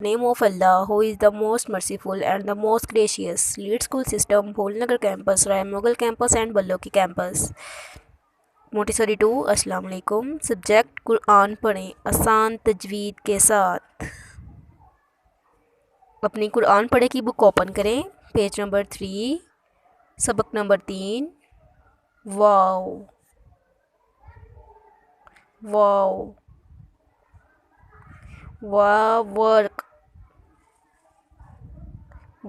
name of Allah, who is the most merciful and the most gracious. Lead school system, Bholanagar campus, Rai Mughal campus and Balloki campus. Montessori 2. السلام علیکم. Subject قرآن پڑھیں آسان تجوید کے ساتھ. اپنی قرآن پڑھے کی بک اوپن کریں. Page number 3. سبق نمبر 3. واو واو وا ورک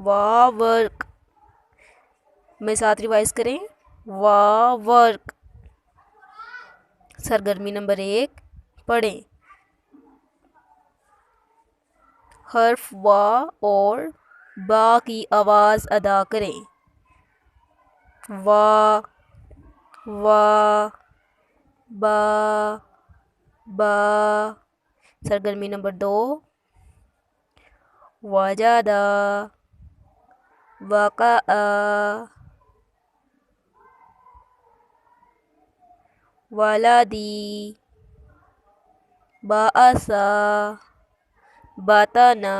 وا ورک. میں ساتھ ریوائز کریں. وا ورک. سرگرمی نمبر 1. پڑھیں. حرف وا اور با کی آواز ادا کریں. وا وا با با. سرگرمی نمبر 2. وجدہ وقع ولدی بعثا باتنا.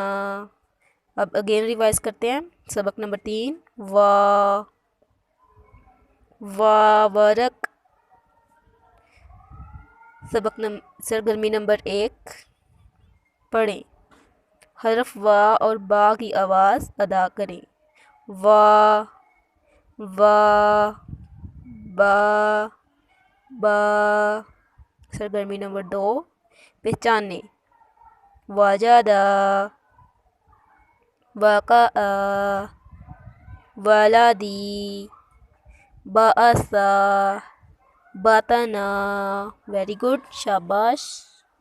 اب اگین ریوائز کرتے ہیں. سبق نمبر 3. وا ورک. سرگرمی نمبر 1. پڑھیں. حرف وا اور با کی آواز ادا کریں. وا وا با با. سرگرمی نمبر 2. پہچانیں. وجدہ وقع ولدی بعثا باتنا. Very good. شاباش.